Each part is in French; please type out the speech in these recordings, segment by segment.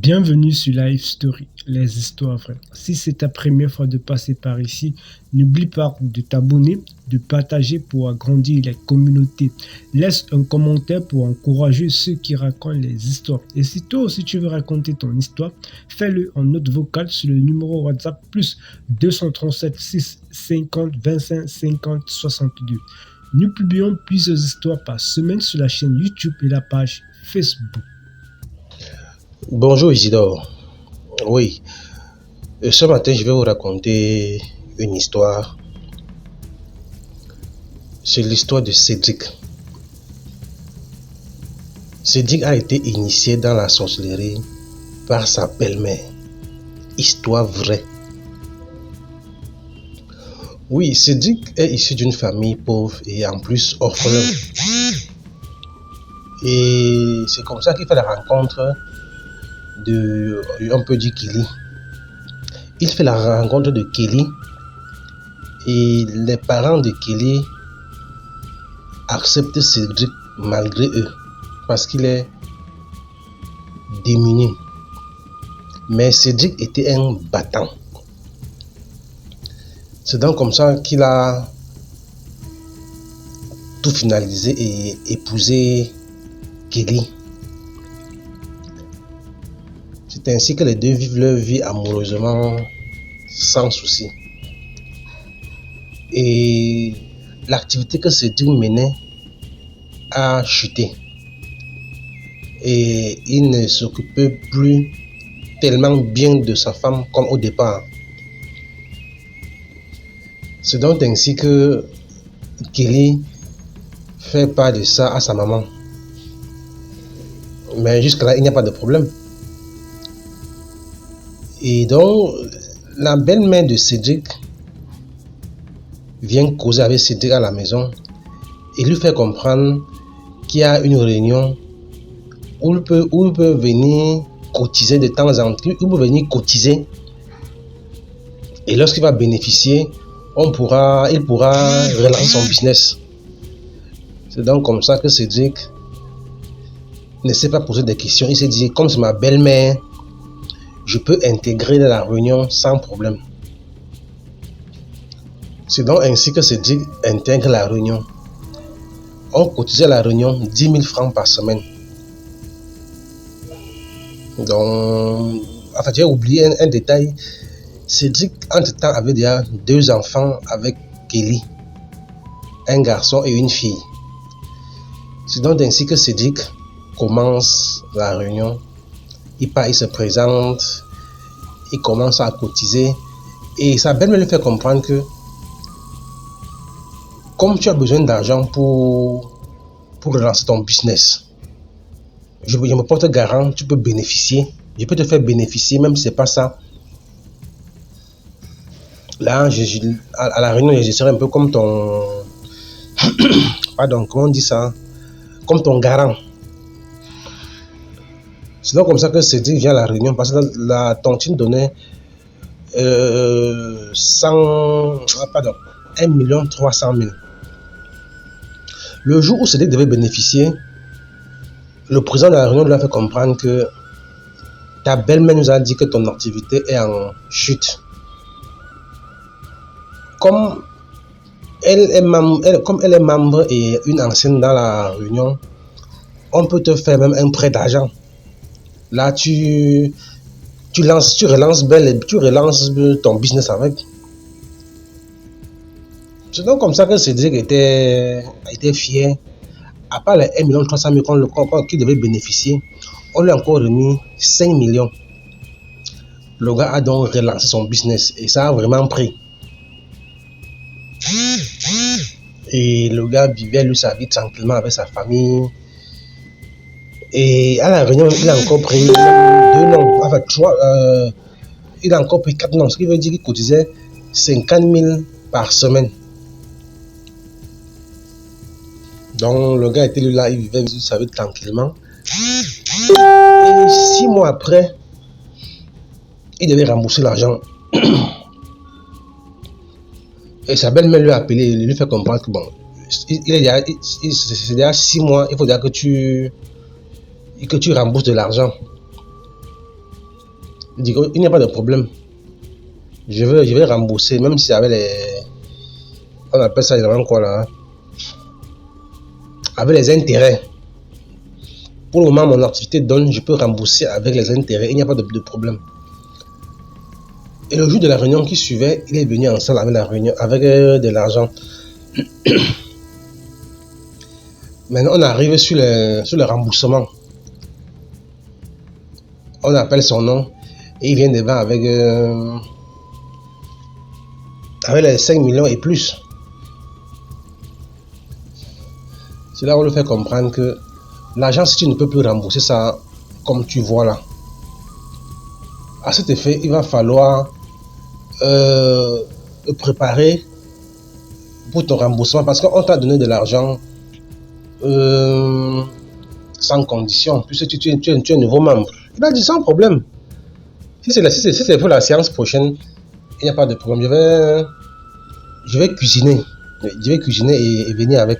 Bienvenue sur Life Story, les histoires vraies. Si c'est ta première fois de passer par ici, n'oublie pas de t'abonner, de partager pour agrandir la communauté. Laisse un commentaire pour encourager ceux qui racontent les histoires. Et si toi aussi tu veux raconter ton histoire, fais-le en note vocale sur le numéro WhatsApp plus 237 6 50 25 50 62. Nous publions plusieurs histoires par semaine sur la chaîne YouTube et la page Facebook. Bonjour Isidore. Oui, ce matin je vais vous raconter une histoire. C'est l'histoire de Cédric. Cédric a été initié dans la sorcellerie par sa belle-mère. Histoire vraie. Oui, Cédric est issu d'une famille pauvre et en plus orphelin. Et c'est comme ça qu'il fait la rencontre on peut dire Kelly. Il fait la rencontre de Kelly et les parents de Kelly acceptent Cédric malgré eux parce qu'il est démuni. Mais Cédric était un battant. C'est donc comme ça qu'il a tout finalisé et épousé Kelly. C'est ainsi que les deux vivent leur vie amoureusement, sans souci. Et l'activité que Cédric menait a chuté. Et il ne s'occupait plus tellement bien de sa femme comme au départ. C'est donc ainsi que Kelly fait part de ça à sa maman. Mais jusque-là, il n'y a pas de problème. Et donc, la belle-mère de Cédric vient causer avec Cédric à la maison et lui fait comprendre qu'il y a une réunion où il peut venir cotiser de temps en temps, il peut venir cotiser et lorsqu'il va bénéficier, il pourra relancer son business. C'est donc comme ça que Cédric ne s'est pas posé de questions. Il s'est dit, comme c'est ma belle-mère, je peux intégrer la réunion sans problème. C'est donc ainsi que Cédric intègre la réunion. On cotisait la réunion 10 000 francs par semaine. Donc, enfin, j'ai oublié un détail. Cédric, entre-temps, avait déjà 2 enfants avec Kelly. Un garçon et une fille. C'est donc ainsi que Cédric commence la réunion. Il part, il se présente, il commence à cotiser et sa belle-mère lui fait comprendre que comme tu as besoin d'argent pour relancer ton business, je me porte garant, tu peux bénéficier, je peux te faire bénéficier même si c'est pas ça. Là, à la réunion, je serai un peu comme ton pardon, comment on dit ça, comme ton garant. C'est donc comme ça que Cédric vient à la réunion parce que la tontine donnait 1 300 000. Le jour où Cédric devait bénéficier, le président de la réunion lui a fait comprendre que ta belle-mère nous a dit que ton activité est en chute. Comme elle est membre et une ancienne dans la réunion, on peut te faire même un prêt d'argent. Là, tu relances ton business avec. C'est donc comme ça que Cédric était fier. À part les 1 300 000 qu'il devait bénéficier, on lui a encore remis 5 millions. Le gars a donc relancé son business et ça a vraiment pris. Et le gars vivait lui sa vie tranquillement avec sa famille. Et à la réunion, il a encore pris 2 noms, enfin 3, il a encore pris 4 noms, ce qui veut dire qu'il cotisait 50 000 par semaine. Donc le gars était là, il vivait sa vie tranquillement. Et 6 mois après, il devait rembourser l'argent. Et sa belle-mère lui a appelé, il lui fait comprendre que bon, c'est déjà 6 mois, il faudra que tu rembourses de l'argent. Il dit il n'y a pas de problème. Je vais rembourser, même si avec les... On appelle ça vraiment quoi là? Avec les intérêts. Pour le moment, mon activité donne, je peux rembourser avec les intérêts. Il n'y a pas de problème. Et le jour de la réunion qui suivait, il est venu en salle avec la réunion, avec de l'argent. Maintenant, on arrive sur le remboursement. On appelle son nom et il vient devant avec les 5 millions et plus. C'est là où on le fait comprendre que l'argent, si tu ne peux plus rembourser ça, comme tu vois là, à cet effet, il va falloir préparer pour ton remboursement parce qu'on t'a donné de l'argent sans condition, puisque tu es un nouveau membre. Il a dit sans problème. Si c'est pour la séance prochaine, il n'y a pas de problème. Je vais cuisiner. Je vais cuisiner et venir avec.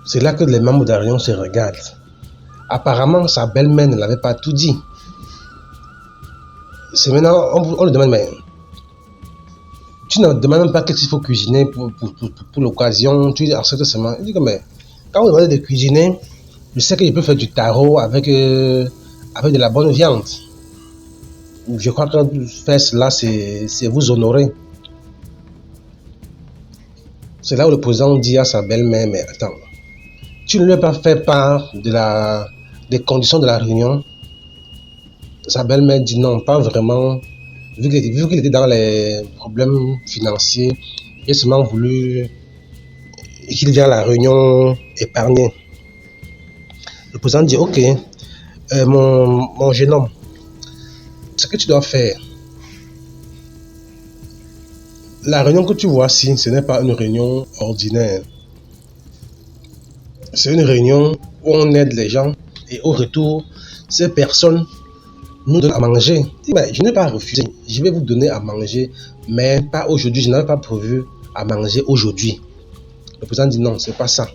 C'est là que les membres de la réunion se regardent. Apparemment, sa belle-mère ne l'avait pas tout dit. C'est maintenant, on lui demande, mais tu ne demandes même pas qu'est-ce qu'il faut cuisiner pour l'occasion. Tu acceptes seulement. Il dit que, mais quand vous demandez de cuisiner, je sais que je peux faire du taro avec de la bonne viande. Je crois que faire cela, c'est vous honorer. C'est là où le président dit à sa belle-mère, mais attends, tu ne lui as pas fait part des conditions de la réunion. Sa belle-mère dit non, pas vraiment. Vu qu'il était dans les problèmes financiers, il a seulement voulu qu'il vienne à la réunion épargner. Le président dit ok, mon jeune homme, ce que tu dois faire, la réunion que tu vois ici, ce n'est pas une réunion ordinaire. C'est une réunion où on aide les gens et au retour, ces personnes nous donnent à manger. Je n'ai pas refusé, je vais vous donner à manger, mais pas aujourd'hui, je n'avais pas prévu à manger aujourd'hui. Le président dit non, c'est pas ça.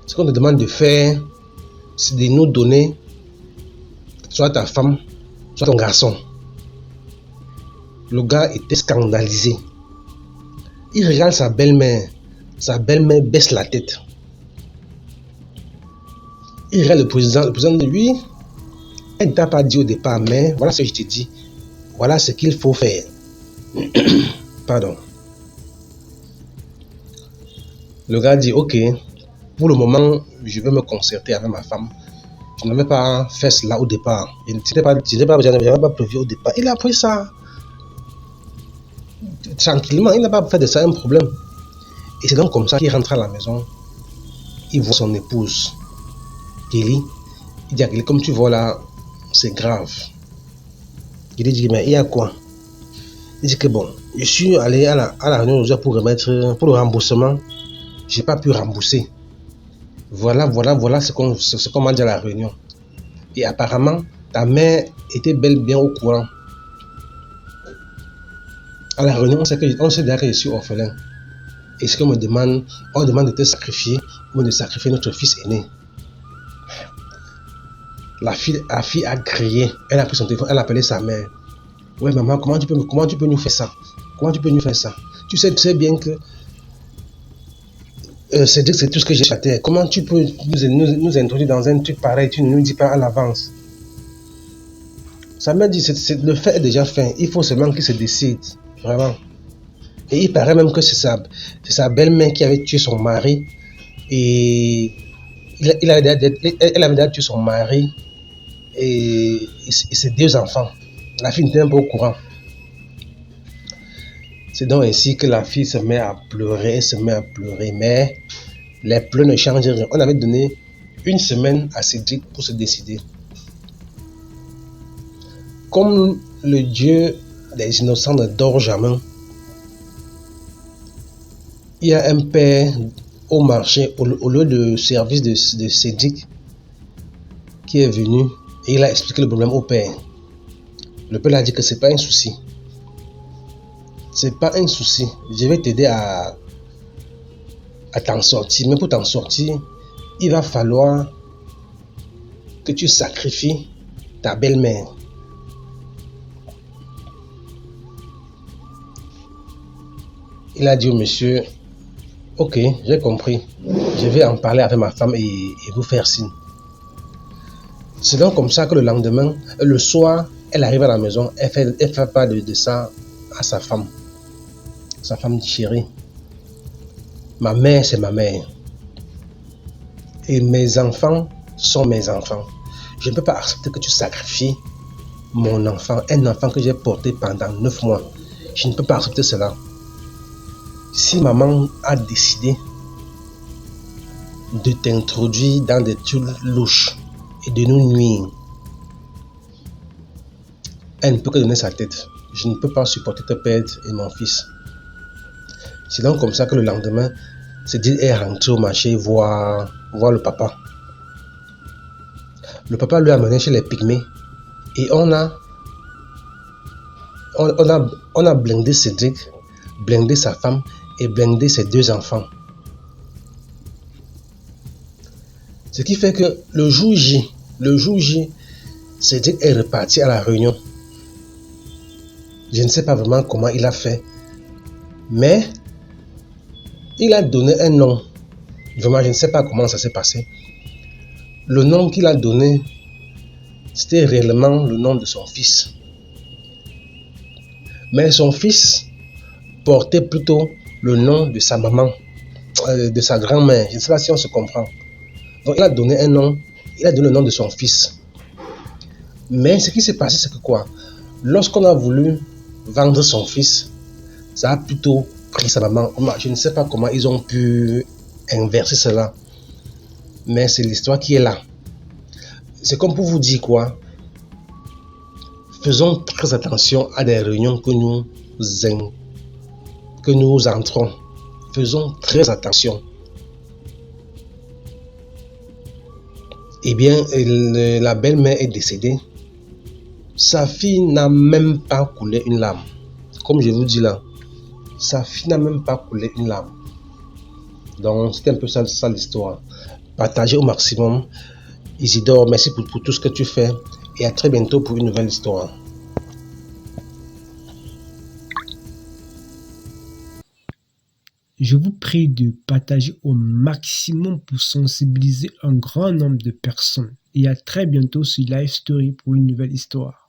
Ce qu'on te demande de faire, c'est de nous donner, soit ta femme, soit ton garçon. Le gars était scandalisé. Il regarde sa belle-mère baisse la tête. Il regarde le président de lui. Elle ne t'a pas dit au départ, mais voilà ce que je te dis. Voilà ce qu'il faut faire. Pardon. Le gars dit, ok, pour le moment, je vais me concerter avec ma femme. Je n'avais pas fait cela au départ. Je n'avais pas prévu au départ. Il a pris ça tranquillement. Il n'a pas fait de ça un problème. Et c'est donc comme ça qu'il rentre à la maison. Il voit son épouse, Kelly. Il dit à Kelly, comme tu vois là, c'est grave. Il dit, mais il y a quoi? Il dit que bon, je suis allé à la réunion pour le remboursement. Je n'ai pas pu rembourser. Voilà ce qu'on m'a dit à la réunion. Et apparemment, ta mère était bel bien au courant. À la réunion, on sait déjà que je suis orphelin. Et ce qu'on me demande, on demande de te sacrifier ou de sacrifier notre fils aîné. La fille a crié, elle a pris son téléphone, elle a appelé sa mère. Ouais maman, comment tu peux nous faire ça? Comment tu peux nous faire ça? Tu sais bien que c'est tout ce que j'ai à terre. Comment tu peux nous introduire dans un truc pareil? Tu ne nous dis pas à l'avance. Sa mère dit, le fait est déjà fait. Il faut seulement qu'il se décide. Vraiment. Et il paraît même que c'est sa belle-mère qui avait tué son mari. Et elle avait déjà tué son mari et ses 2 enfants. La fille n'était même pas au courant. C'est donc ainsi que la fille se met à pleurer, mais les pleurs ne changent rien. On avait donné 1 semaine à Cédric pour se décider. Comme le Dieu des innocents ne dort jamais, il y a un père au marché, au lieu de service de Cédric, qui est venu et il a expliqué le problème au père. Le père a dit que c'est pas un souci. C'est pas un souci. Je vais t'aider à t'en sortir. Mais pour t'en sortir, il va falloir que tu sacrifies ta belle-mère. Il a dit au monsieur, ok, j'ai compris. Je vais en parler avec ma femme et vous faire signe. C'est donc comme ça que le lendemain, le soir, elle arrive à la maison, elle fait part de ça à sa femme. Sa femme dit, chérie, ma mère, c'est ma mère. Et mes enfants sont mes enfants. Je ne peux pas accepter que tu sacrifies mon enfant, un enfant que j'ai porté pendant 9 mois. Je ne peux pas accepter cela. Si maman a décidé de t'introduire dans des trucs louches et de nous nuire, elle ne peut que donner sa tête. Je ne peux pas supporter te perdre et mon fils. C'est donc comme ça que le lendemain, Cédric est rentré au marché voir le papa. Le papa lui a amené chez les pygmées et on a blindé Cédric, blindé sa femme et blindé ses 2 enfants. Ce qui fait que le jour J, Cédric est reparti à la réunion. Je ne sais pas vraiment comment il a fait, mais il a donné un nom. Vraiment, je ne sais pas comment ça s'est passé. Le nom qu'il a donné, c'était réellement le nom de son fils. Mais son fils portait plutôt le nom de sa maman, de sa grand-mère. Je ne sais pas si on se comprend. Donc il a donné un nom, il a donné le nom de son fils. Mais ce qui s'est passé, c'est que quoi? Lorsqu'on a voulu vendre son fils, ça a plutôt pris sa maman. Je ne sais pas comment ils ont pu inverser cela. Mais c'est l'histoire qui est là. C'est comme pour vous dire quoi? Faisons très attention à des réunions que nous entrons. Faisons très attention. Eh bien, la belle-mère est décédée. Sa fille n'a même pas coulé une larme. Comme je vous dis là, sa fille n'a même pas coulé une larme. Donc, c'était un peu ça l'histoire. Partagez au maximum. Isidore, merci pour tout ce que tu fais. Et à très bientôt pour une nouvelle histoire. Je vous prie de partager au maximum pour sensibiliser un grand nombre de personnes. Et à très bientôt sur Life Story pour une nouvelle histoire.